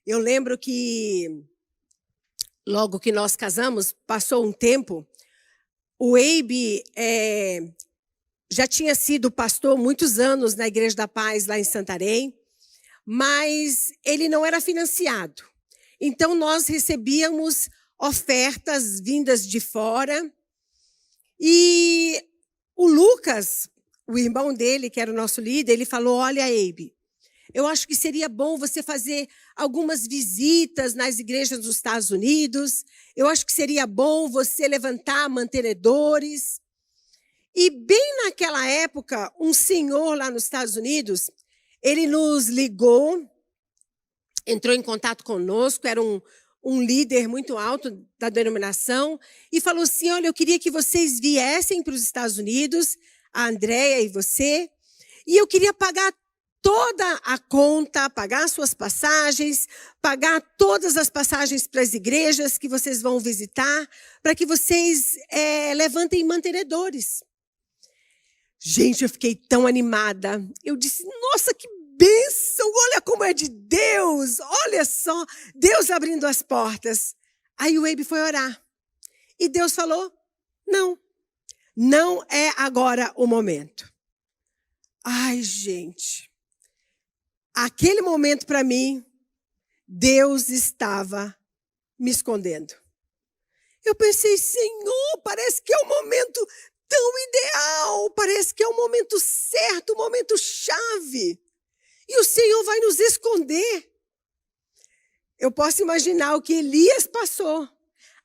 Eu lembro que, logo que nós casamos, passou um tempo, o Eibe já tinha sido pastor muitos anos na Igreja da Paz, lá em Santarém, mas ele não era financiado. Então, nós recebíamos ofertas vindas de fora. E o Lucas, o irmão dele, que era o nosso líder, ele falou, olha, Eibe, eu acho que seria bom você fazer algumas visitas nas igrejas dos Estados Unidos. Eu acho que seria bom você levantar mantenedores. E bem naquela época, um senhor lá nos Estados Unidos, ele nos ligou, entrou em contato conosco, era um líder muito alto da denominação, e falou assim, olha, eu queria que vocês viessem para os Estados Unidos, a Andréia e você, e eu queria pagar toda a conta, pagar suas passagens, pagar todas as passagens para as igrejas que vocês vão visitar, para que vocês levantem mantenedores. Gente, eu fiquei tão animada. Eu disse, nossa, que bênção, olha como é de Deus, olha só, Deus abrindo as portas. Aí o Eibe foi orar. E Deus falou, não é agora o momento. Ai, gente, aquele momento para mim, Deus estava me escondendo. Eu pensei, Senhor, parece que é um momento tão ideal, parece que é o momento certo, o momento chave. E o Senhor vai nos esconder. Eu posso imaginar o que Elias passou.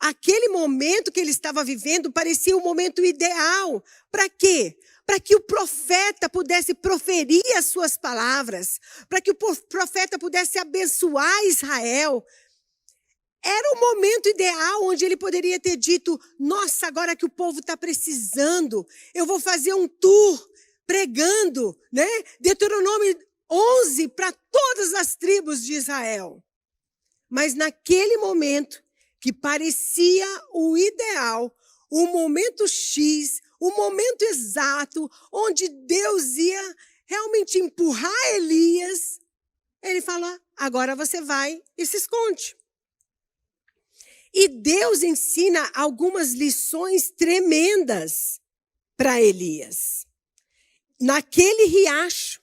Aquele momento que ele estava vivendo parecia o momento ideal. Para quê? Para que o profeta pudesse proferir as suas palavras, para que o profeta pudesse abençoar Israel. Era o momento ideal onde ele poderia ter dito, nossa, agora que o povo está precisando, eu vou fazer um tour pregando, né? Deuteronômio 11 para todas as tribos de Israel. Mas naquele momento que parecia o ideal, o momento X, o momento exato, onde Deus ia realmente empurrar Elias, ele falou, agora você vai e se esconde. E Deus ensina algumas lições tremendas para Elias. Naquele riacho,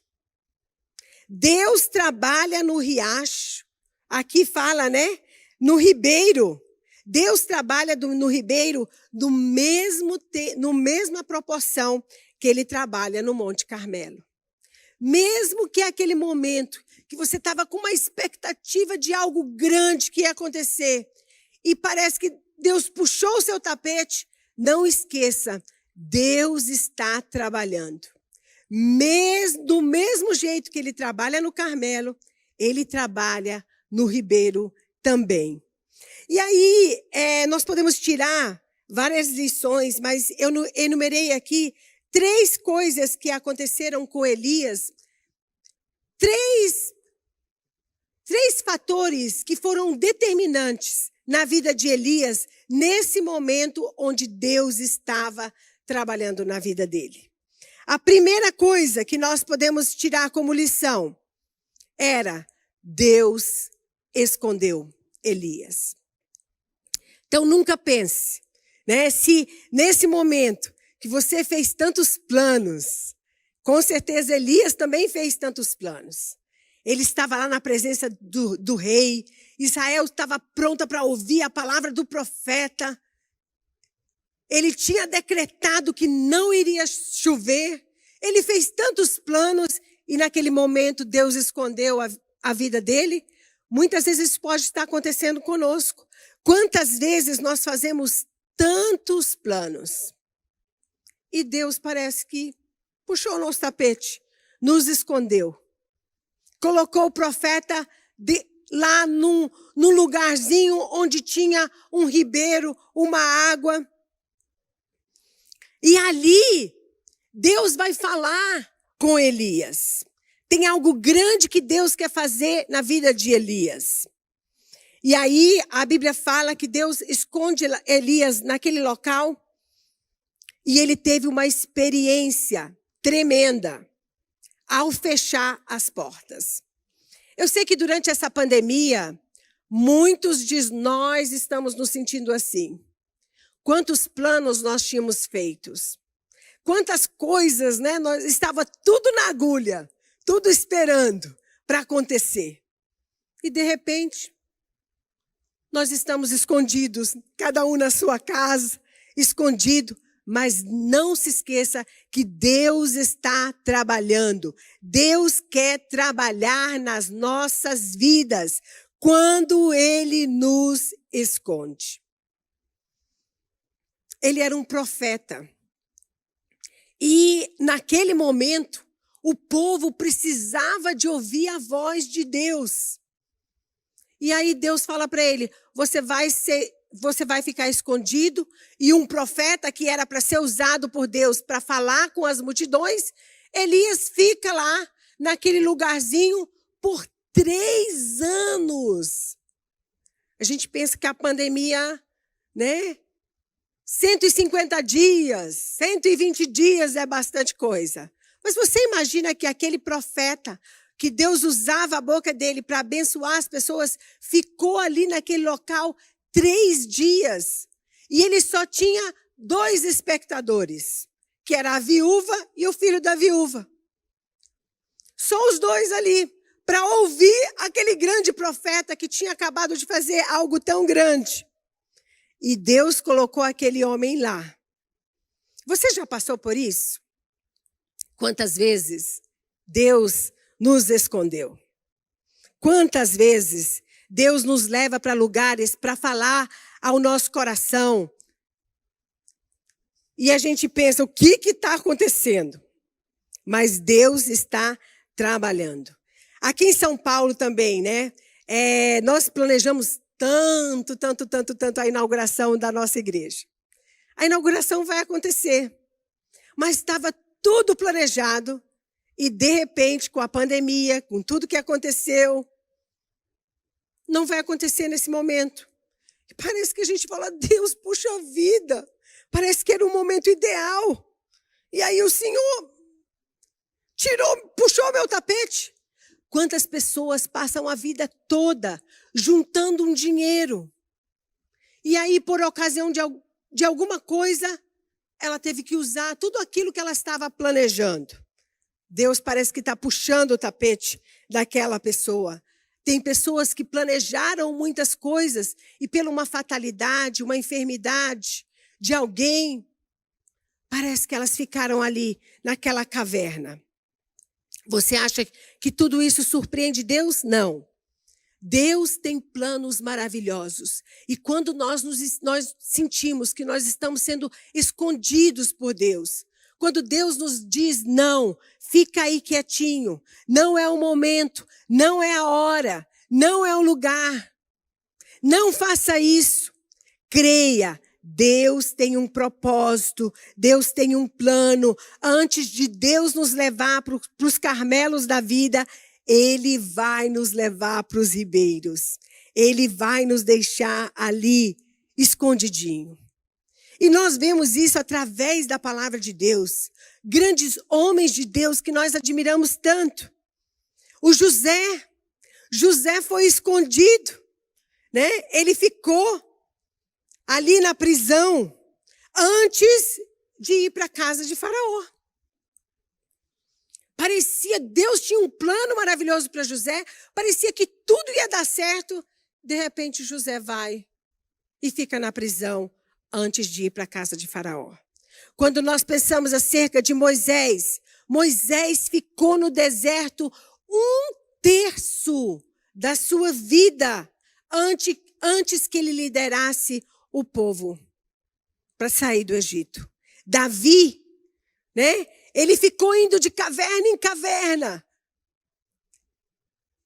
Deus trabalha no riacho. Aqui fala, né? No ribeiro. Deus trabalha no ribeiro no mesma proporção que ele trabalha no Monte Carmelo. Mesmo que aquele momento que você estava com uma expectativa de algo grande que ia acontecer, e parece que Deus puxou o seu tapete, não esqueça, Deus está trabalhando. Do mesmo jeito que ele trabalha no Carmelo, ele trabalha no ribeiro também. E aí, nós podemos tirar várias lições, mas eu enumerei aqui 3 coisas que aconteceram com Elias. 3 fatores que foram determinantes na vida de Elias, nesse momento onde Deus estava trabalhando na vida dele. A primeira coisa que nós podemos tirar como lição era Deus escondeu Elias. Então nunca pense, né? Se nesse momento que você fez tantos planos, com certeza Elias também fez tantos planos. Ele estava lá na presença do rei, Israel estava pronta para ouvir a palavra do profeta. Ele tinha decretado que não iria chover. Ele fez tantos planos e naquele momento Deus escondeu a vida dele. Muitas vezes isso pode estar acontecendo conosco. Quantas vezes nós fazemos tantos planos e Deus parece que puxou o nosso tapete, nos escondeu. Colocou o profeta lá num lugarzinho onde tinha um ribeiro, uma água. E ali, Deus vai falar com Elias. Tem algo grande que Deus quer fazer na vida de Elias. E aí, a Bíblia fala que Deus esconde Elias naquele local. E ele teve uma experiência tremenda ao fechar as portas. Eu sei que durante essa pandemia, muitos de nós estamos nos sentindo assim. Quantos planos nós tínhamos feitos? Quantas coisas, né? Estava tudo na agulha, tudo esperando para acontecer. E de repente, nós estamos escondidos, cada um na sua casa, escondido. Mas não se esqueça que Deus está trabalhando. Deus quer trabalhar nas nossas vidas quando Ele nos esconde. Ele era um profeta. E naquele momento, o povo precisava de ouvir a voz de Deus. E aí Deus fala para ele, você vai ficar escondido, e um profeta que era para ser usado por Deus para falar com as multidões, Elias fica lá naquele lugarzinho por 3 anos. A gente pensa que a pandemia, né? 150 dias, 120 dias é bastante coisa. Mas você imagina que aquele profeta, que Deus usava a boca dele para abençoar as pessoas, ficou ali naquele local 3 dias. E ele só tinha 2 espectadores, que era a viúva e o filho da viúva. Só os 2 ali, para ouvir aquele grande profeta que tinha acabado de fazer algo tão grande. E Deus colocou aquele homem lá. Você já passou por isso? Quantas vezes Deus nos escondeu? Quantas vezes Deus nos leva para lugares para falar ao nosso coração? E a gente pensa, o que está acontecendo? Mas Deus está trabalhando. Aqui em São Paulo também, né? Nós planejamos tanto a inauguração da nossa igreja. A inauguração vai acontecer. Mas estava tudo planejado e, de repente, com a pandemia, com tudo que aconteceu, não vai acontecer nesse momento. E parece que a gente fala, Deus, puxa vida, parece que era um momento ideal. E aí o Senhor puxou meu tapete. Quantas pessoas passam a vida toda juntando um dinheiro. E aí, por ocasião de alguma coisa, ela teve que usar tudo aquilo que ela estava planejando. Deus parece que está puxando o tapete daquela pessoa. Tem pessoas que planejaram muitas coisas e por uma fatalidade, uma enfermidade de alguém, parece que elas ficaram ali naquela caverna. Você acha que tudo isso surpreende Deus? Não. Deus tem planos maravilhosos. E quando nós sentimos que nós estamos sendo escondidos por Deus, quando Deus nos diz, não, fica aí quietinho, não é o momento, não é a hora, não é o lugar, não faça isso, creia. Deus tem um propósito, Deus tem um plano. Antes de Deus nos levar para os Carmelos da vida, Ele vai nos levar para os ribeiros. Ele vai nos deixar ali, escondidinho. E nós vemos isso através da palavra de Deus. Grandes homens de Deus que nós admiramos tanto. O José foi escondido, né? Ele ficou ali na prisão, antes de ir para a casa de Faraó. Parecia, Deus tinha um plano maravilhoso para José, parecia que tudo ia dar certo. De repente, José vai e fica na prisão, antes de ir para a casa de Faraó. Quando nós pensamos acerca de Moisés, Moisés ficou no deserto 1/3 da sua vida, antes que ele liderasse o povo para sair do Egito. Davi, né? Ele ficou indo de caverna em caverna,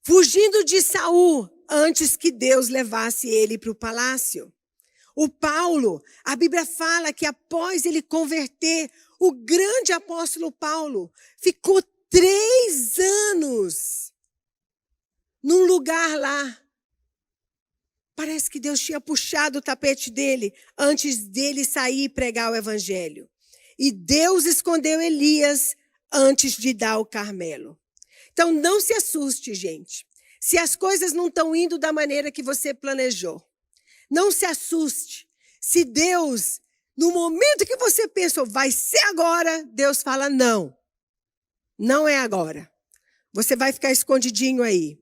fugindo de Saul, antes que Deus levasse ele para o palácio. O Paulo, a Bíblia fala que após ele converter, o grande apóstolo Paulo ficou 3 anos num lugar lá. Parece que Deus tinha puxado o tapete dele antes dele sair e pregar o evangelho. E Deus escondeu Elias antes de dar o Carmelo. Então não se assuste, gente. Se as coisas não estão indo da maneira que você planejou, não se assuste. Se Deus, no momento que você pensou, vai ser agora, Deus fala, não. Não é agora. Você vai ficar escondidinho aí.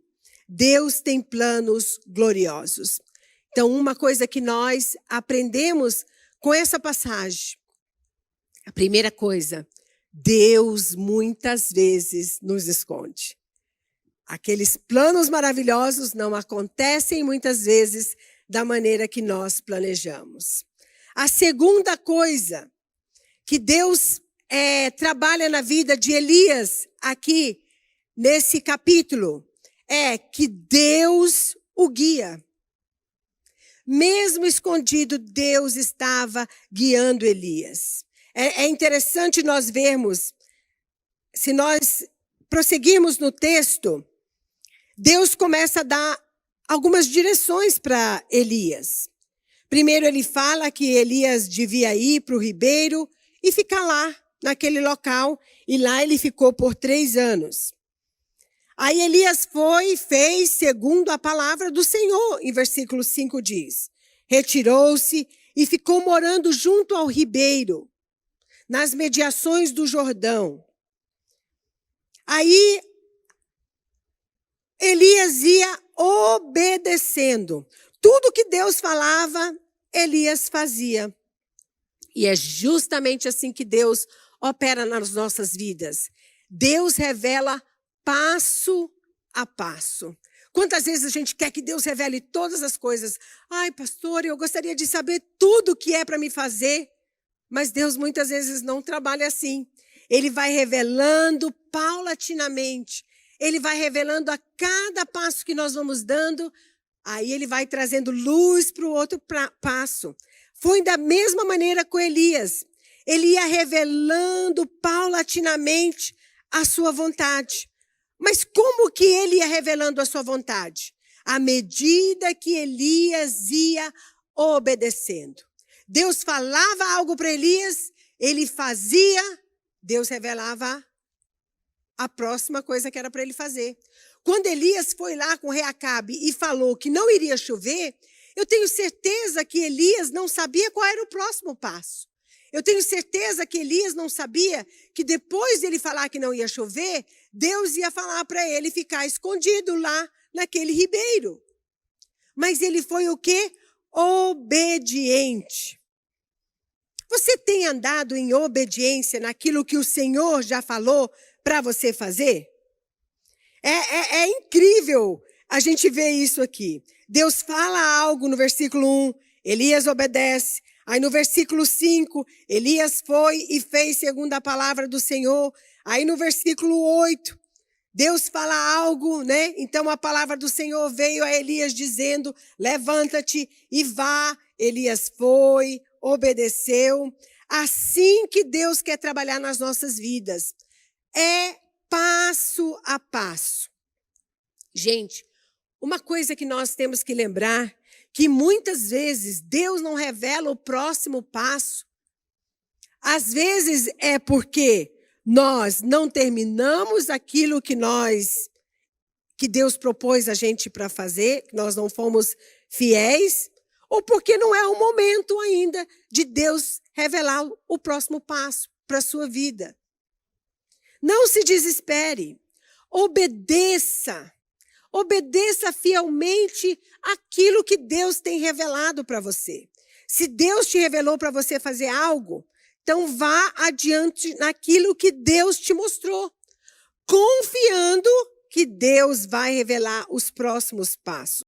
Deus tem planos gloriosos. Então, uma coisa que nós aprendemos com essa passagem. A primeira coisa, Deus muitas vezes nos esconde. Aqueles planos maravilhosos não acontecem muitas vezes da maneira que nós planejamos. A segunda coisa que Deus trabalha na vida de Elias aqui nesse capítulo é que Deus o guia. Mesmo escondido, Deus estava guiando Elias. É interessante nós vermos, se nós prosseguirmos no texto, Deus começa a dar algumas direções para Elias. Primeiro ele fala que Elias devia ir para o ribeiro e ficar lá, naquele local, e lá ele ficou por 3 anos. Aí Elias foi e fez segundo a palavra do Senhor, em versículo 5 diz. Retirou-se e ficou morando junto ao ribeiro, nas mediações do Jordão. Aí Elias ia obedecendo. Tudo que Deus falava, Elias fazia. E é justamente assim que Deus opera nas nossas vidas. Deus revela passo a passo. Quantas vezes a gente quer que Deus revele todas as coisas? Ai, pastor, eu gostaria de saber tudo o que é para me fazer. Mas Deus muitas vezes não trabalha assim. Ele vai revelando paulatinamente. Ele vai revelando a cada passo que nós vamos dando. Aí ele vai trazendo luz para o outro passo. Foi da mesma maneira com Elias. Ele ia revelando paulatinamente a sua vontade. Mas como que ele ia revelando a sua vontade? À medida que Elias ia obedecendo. Deus falava algo para Elias, ele fazia, Deus revelava a próxima coisa que era para ele fazer. Quando Elias foi lá com Reacabe e falou que não iria chover, eu tenho certeza que Elias não sabia qual era o próximo passo. Eu tenho certeza que Elias não sabia que depois dele falar que não ia chover, Deus ia falar para ele ficar escondido lá naquele ribeiro. Mas ele foi o quê? Obediente. Você tem andado em obediência naquilo que o Senhor já falou para você fazer? É incrível a gente ver isso aqui. Deus fala algo no versículo 1, Elias obedece. Aí no versículo 5, Elias foi e fez segundo a palavra do Senhor. Aí no versículo 8, Deus fala algo, né? Então a palavra do Senhor veio a Elias dizendo, levanta-te e vá. Elias foi, obedeceu. Assim que Deus quer trabalhar nas nossas vidas. É passo a passo. Gente, uma coisa que nós temos que lembrar, que muitas vezes Deus não revela o próximo passo. Às vezes é porque nós não terminamos aquilo que Deus propôs a gente para fazer, que nós não fomos fiéis, ou porque não é o momento ainda de Deus revelar o próximo passo para a sua vida. Não se desespere, obedeça fielmente aquilo que Deus tem revelado para você. Se Deus te revelou para você fazer algo, então vá adiante naquilo que Deus te mostrou, confiando que Deus vai revelar os próximos passos.